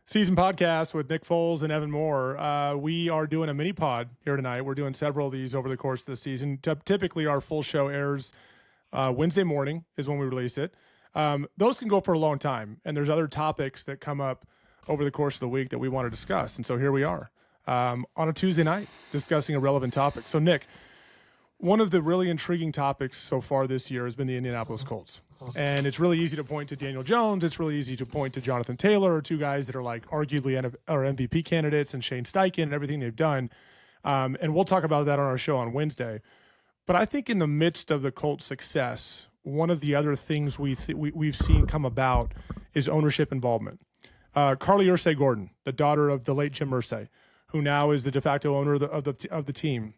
Season podcast with Nick Foles and Evan Moore. We are doing a mini pod here tonight. We're doing several of these over the course of the season. Typically, our full show airs Wednesday morning is when we release it. Those can go for a long time, and there's other topics that come up over the course of the week that we want to discuss. And so here we are on a Tuesday night discussing a relevant topic. So, Nick, one of the really intriguing topics so far this year has been the Indianapolis Colts. And it's really easy to point to Daniel Jones. It's really easy to point to Jonathan Taylor, two guys that are like arguably are MVP candidates, and Shane Steichen and everything they've done. And we'll talk about that on our show on Wednesday. But I think in the midst of the Colts' success, one of the other things we've seen come about is ownership involvement. Carlie Irsay-Gordon, the daughter of the late Jim Irsay, who now is the de facto owner of the team,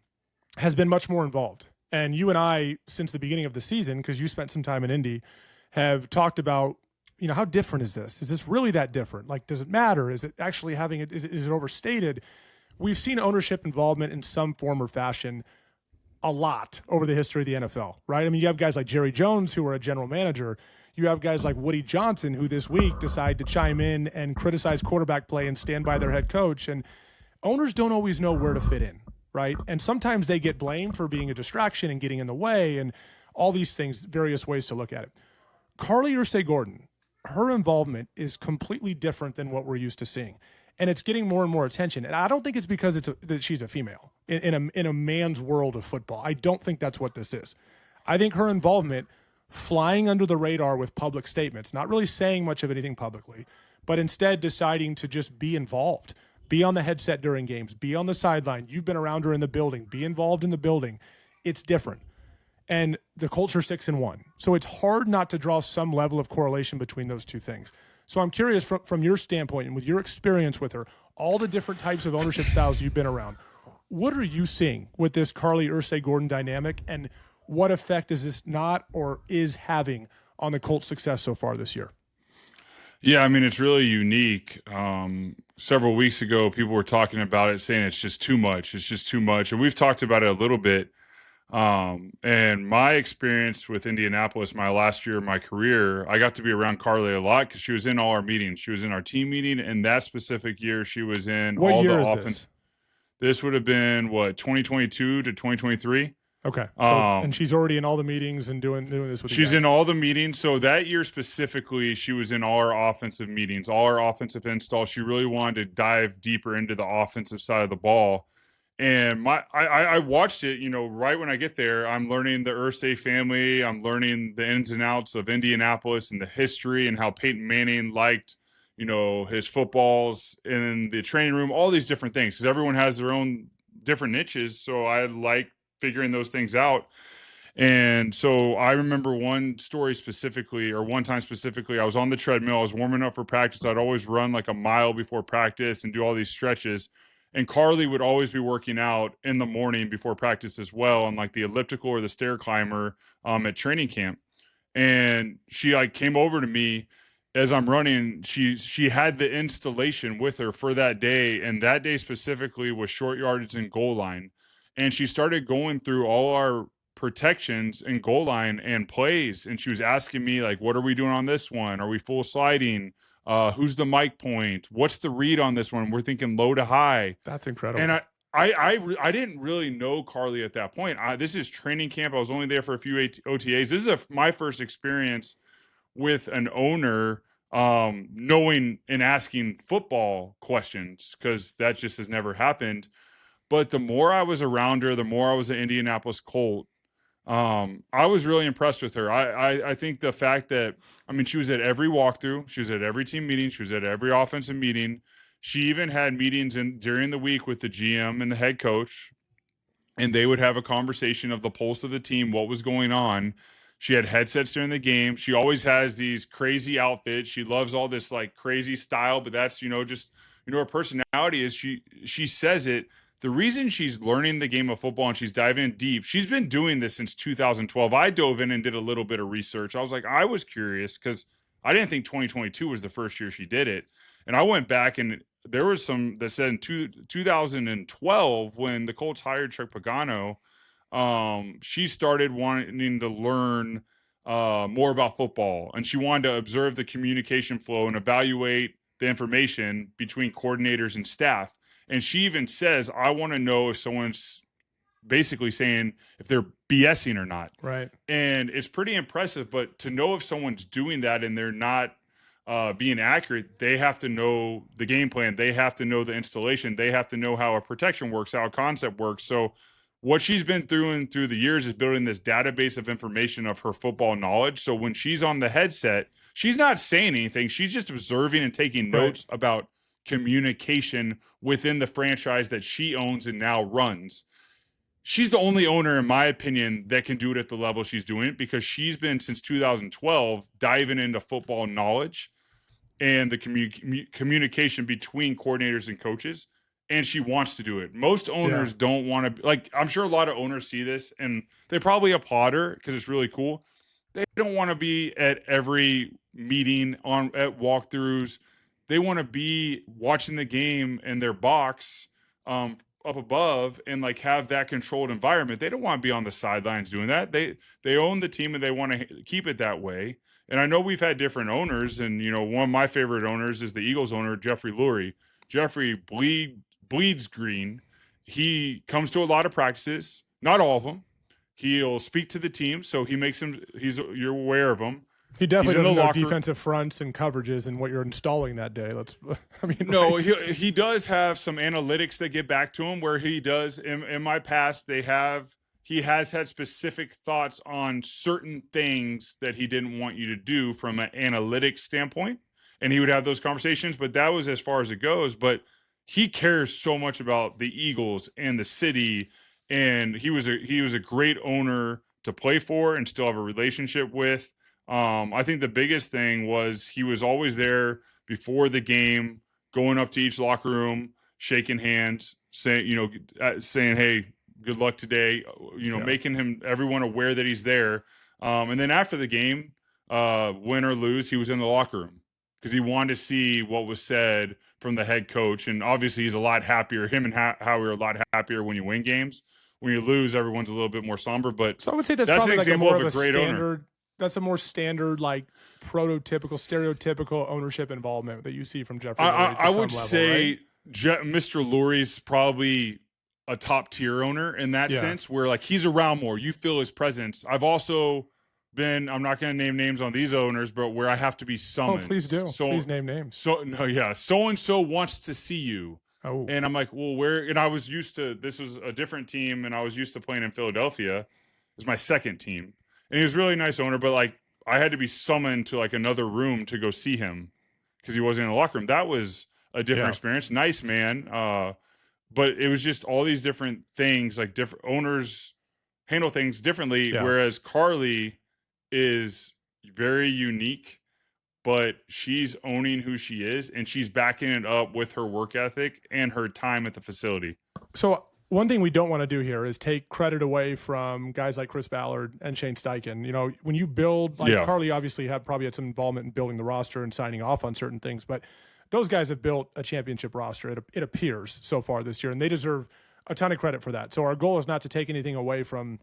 has been much more involved. And you and I, since the beginning of the season, because you spent some time in Indy, have talked about, how different is this? Is this really that different? Like, does it matter? Is it actually having it? Is it overstated? We've seen ownership involvement in some form or fashion a lot over the history of the NFL, right? I mean, you have guys like Jerry Jones, who are a general manager. You have guys like Woody Johnson, who this week decide to chime in and criticize quarterback play and stand by their head coach. And owners don't always know where to fit in. Right. And sometimes they get blamed for being a distraction and getting in the way and all these things, various ways to look at it. Carlie Irsay-Gordon, her involvement is completely different than what we're used to seeing. And it's getting more and more attention. And I don't think it's because that she's a female in a man's world of football. I don't think that's what this is. I think her involvement, flying under the radar with public statements, not really saying much of anything publicly, but instead deciding to just be involved. Be on the headset during games. Be on the sideline. You've been around her in the building. Be involved in the building. It's different. And the Colts are 6-1. So it's hard not to draw some level of correlation between those two things. So I'm curious from your standpoint and with your experience with her, all the different types of ownership styles you've been around, what are you seeing with this Carlie Irsay-Gordon dynamic, and what effect is this not or is having on the Colts' success so far this year? Yeah, I mean, it's really unique. Several weeks ago, people were talking about it, saying it's just too much. It's just too much. And we've talked about it a little bit. And my experience with Indianapolis, my last year of my career, I got to be around Carlie a lot because she was in all our meetings. She was in our team meeting. And that specific year, she was in what all year the is offense. This would have been, 2022 to 2023? Okay. So, and she's already in all the meetings and doing this with you She's guys. in all the meetings. So that year specifically, she was in all our offensive meetings, all our offensive installs. She really wanted to dive deeper into the offensive side of the ball. And I watched it, right when I get there, I'm learning the Irsay family. I'm learning the ins and outs of Indianapolis and the history and how Peyton Manning liked, his footballs in the training room, all these different things, because everyone has their own different niches. So I like figuring those things out. And so I remember one time specifically, I was on the treadmill, I was warming up for practice. I'd always run like a mile before practice and do all these stretches. And Carlie would always be working out in the morning before practice as well, on like the elliptical or the stair climber at training camp. And she came over to me as I'm running. She had the installation with her for that day. And that day specifically was short yardage and goal line. And she started going through all our protections and goal line and plays. And she was asking me, like, what are we doing on this one? Are we full sliding? Who's the mic point? What's the read on this one? We're thinking low to high. That's incredible. And I didn't really know Carlie at that point. This is training camp. I was only there for a few OTAs. This is my first experience with an owner knowing and asking football questions, because that just has never happened. But the more I was around her, the more I was an Indianapolis Colt, I was really impressed with her. I think the fact that, she was at every walkthrough. She was at every team meeting. She was at every offensive meeting. She even had meetings during the week with the GM and the head coach, and they would have a conversation of the pulse of the team, what was going on. She had headsets during the game. She always has these crazy outfits. She loves all this like crazy style, but that's, just, her personality is she says it. The reason she's learning the game of football and she's diving in deep, she's been doing this since 2012. I dove in and did a little bit of research. I was curious because I didn't think 2022 was the first year she did it. And I went back, and there was some that said in 2012, when the Colts hired Chuck Pagano, she started wanting to learn more about football, and she wanted to observe the communication flow and evaluate the information between coordinators and staff. And she even says, I want to know if someone's basically saying if they're BSing or not. Right. And it's pretty impressive, but to know if someone's doing that and they're not being accurate, they have to know the game plan. They have to know the installation. They have to know how a protection works, how a concept works. So what she's been through the years is building this database of information of her football knowledge. So when she's on the headset, she's not saying anything. She's just observing and taking notes about communication within the franchise that she owns and now runs. She's the only owner, in my opinion, that can do it at the level she's doing it, because she's been, since 2012, diving into football knowledge and the communication between coordinators and coaches. And she wants to do it. Most owners don't want to, like, I'm sure a lot of owners see this and they probably applaud her because it's really cool. They don't want to be at every meeting at walkthroughs. They want to be watching the game in their box up above and like have that controlled environment. They don't want to be on the sidelines doing that. They own the team and they want to keep it that way. And I know we've had different owners, and one of my favorite owners is the Eagles owner, Jeffrey Lurie. Jeffrey bleeds green. He comes to a lot of practices, not all of them. He'll speak to the team, so he makes him. You're aware of him. He definitely doesn't know defensive fronts and coverages and what you're installing that day. No, he does have some analytics that get back to him where he does. In my past, he has had specific thoughts on certain things that he didn't want you to do from an analytics standpoint, and he would have those conversations. But that was as far as it goes. But he cares so much about the Eagles and the city, and he was a great owner to play for and still have a relationship with. I think the biggest thing was he was always there before the game, going up to each locker room, shaking hands, saying, hey, good luck today, making everyone aware that he's there. And then after the game, win or lose, he was in the locker room because he wanted to see what was said from the head coach. And obviously he's a lot happier. Him and Howie are a lot happier when you win games. When you lose, everyone's a little bit more somber. But so I would say that's probably an example of a great standard owner. That's a more standard, like stereotypical ownership involvement that you see from Jeffrey. I would say right? Mr. Lurie's probably a top tier owner in that sense, where like he's around more. You feel his presence. I've also been, I'm not going to name names on these owners, but where I have to be summoned. Oh, please do. Please name names. So-and-so wants to see you. Oh. And I'm like, well, where? And I was used to, this was a different team, and I was used to playing in Philadelphia. It was my second team. And he was a really nice owner, but like I had to be summoned to like another room to go see him because he wasn't in the locker room. That was a different experience. Nice man. But it was just all these different things, like different owners handle things differently. Yeah. Whereas Carlie is very unique, but she's owning who she is, and she's backing it up with her work ethic and her time at the facility. So one thing we don't want to do here is take credit away from guys like Chris Ballard and Shane Steichen. When you build, Carlie obviously probably had some involvement in building the roster and signing off on certain things, but those guys have built a championship roster, it appears, so far this year, and they deserve a ton of credit for that. So our goal is not to take anything away from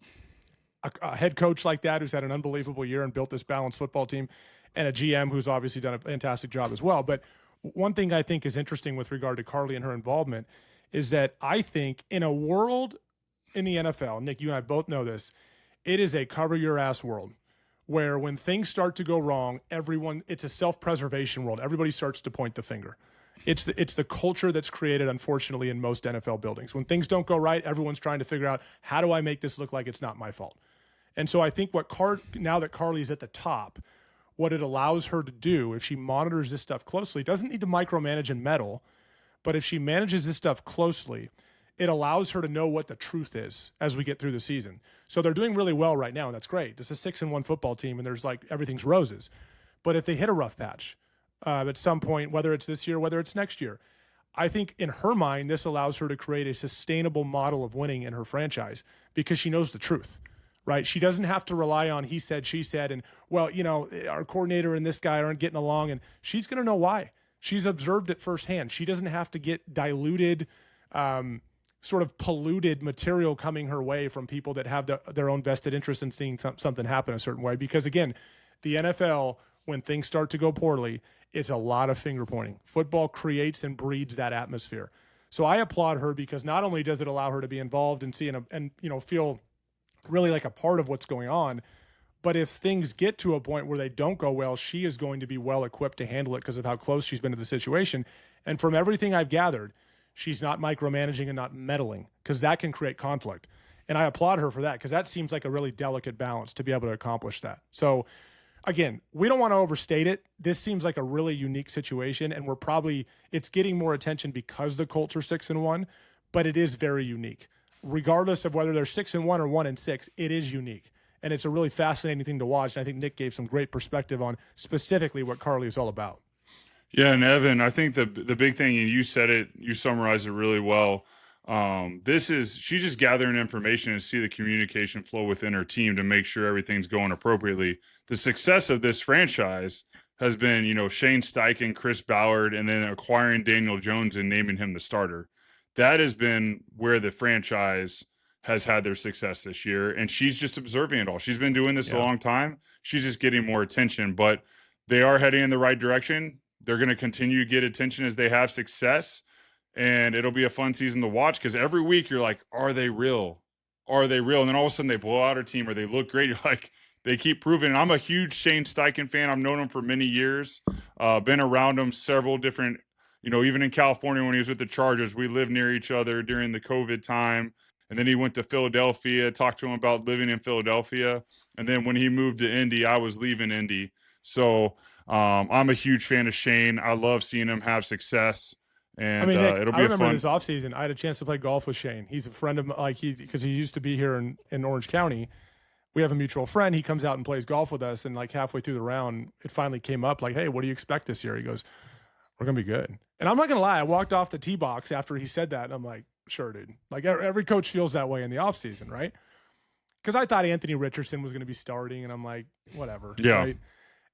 a head coach like that who's had an unbelievable year and built this balanced football team, and a GM who's obviously done a fantastic job as well. But one thing I think is interesting with regard to Carlie and her involvement is that I think in a world in the NFL, Nick, you and I both know this, it is a cover your ass world where when things start to go wrong, it's a self-preservation world. Everybody starts to point the finger. It's the culture that's created, unfortunately, in most NFL buildings. When things don't go right, everyone's trying to figure out, how do I make this look like it's not my fault? And so I think now that Carlie's at the top, what it allows her to do, if she monitors this stuff closely, doesn't need to micromanage and meddle, but if she manages this stuff closely, it allows her to know what the truth is as we get through the season. So they're doing really well right now, and that's great. This is a 6-1 football team, and there's everything's roses. But if they hit a rough patch at some point, whether it's this year, whether it's next year, I think in her mind, this allows her to create a sustainable model of winning in her franchise because she knows the truth, right? She doesn't have to rely on he said, she said, and, our coordinator and this guy aren't getting along, and she's going to know why. She's observed it firsthand. She doesn't have to get diluted, sort of polluted material coming her way from people that have their own vested interest in seeing something happen a certain way. Because, again, the NFL, when things start to go poorly, it's a lot of finger pointing. Football creates and breeds that atmosphere. So I applaud her because not only does it allow her to be involved and see and feel really like a part of what's going on, but if things get to a point where they don't go well, she is going to be well equipped to handle it because of how close she's been to the situation. And from everything I've gathered, she's not micromanaging and not meddling, because that can create conflict. And I applaud her for that, because that seems like a really delicate balance to be able to accomplish that. So again, we don't want to overstate it. This seems like a really unique situation, and it's getting more attention because the Colts are 6-1, but it is very unique. Regardless of whether they're 6-1 or 1-6, it is unique. And it's a really fascinating thing to watch. And I think Nick gave some great perspective on specifically what Carlie is all about. Yeah, and Evan, I think the big thing, and you said it, you summarized it really well. She's just gathering information and see the communication flow within her team to make sure everything's going appropriately. The success of this franchise has been, Shane Steichen, Chris Ballard, and then acquiring Daniel Jones and naming him the starter. That has been where the franchise has had their success this year, and she's just observing it all. She's been doing this a long time. She's just getting more attention, but they are heading in the right direction. They're going to continue to get attention as they have success, and it'll be a fun season to watch, because every week you're like, are they real? Are they real? And then all of a sudden they blow out a team or they look great. You're like, they keep proving. And I'm a huge Shane Steichen fan. I've known him for many years, been around him several different, even in California when he was with the Chargers, we lived near each other during the COVID time. And then he went to Philadelphia, talked to him about living in Philadelphia. And then when he moved to Indy, I was leaving Indy. So I'm a huge fan of Shane. I love seeing him have success. And Nick, it'll be I remember fun. this offseason, I had a chance to play golf with Shane. He's a friend of because he used to be here in Orange County. We have a mutual friend. He comes out and plays golf with us. And halfway through the round, it finally came up hey, what do you expect this year? He goes, we're going to be good. And I'm not going to lie. I walked off the tee box after he said that. And I'm like, sure, dude. Every coach feels that way in the offseason, right? Because I thought Anthony Richardson was going to be starting, and I'm like, whatever. Yeah. Right?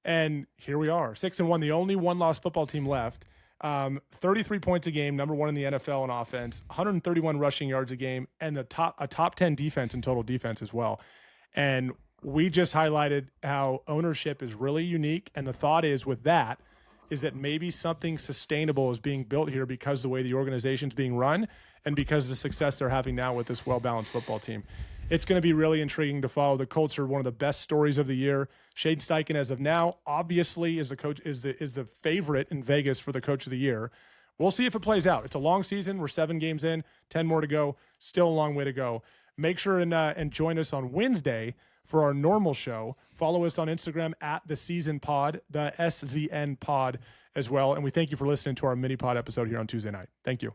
And here we are, 6-1, the only one-loss football team left. 33 points a game, number one in the NFL in offense, 131 rushing yards a game, and a top 10 defense in total defense as well. And we just highlighted how ownership is really unique, and the thought is that maybe something sustainable is being built here because the way the organization's being run and because of the success they're having now with this well-balanced football team. It's going to be really intriguing to follow. The Colts are one of the best stories of the year. Shane Steichen, as of now, obviously is the favorite in Vegas for the coach of the year. We'll see if it plays out. It's a long season. We're 7 games in, 10 more to go. Still a long way to go. Make sure and join us on Wednesday for our normal show. Follow us on Instagram at the Season Pod, the SZN Pod as well. And we thank you for listening to our mini pod episode here on Tuesday night. Thank you.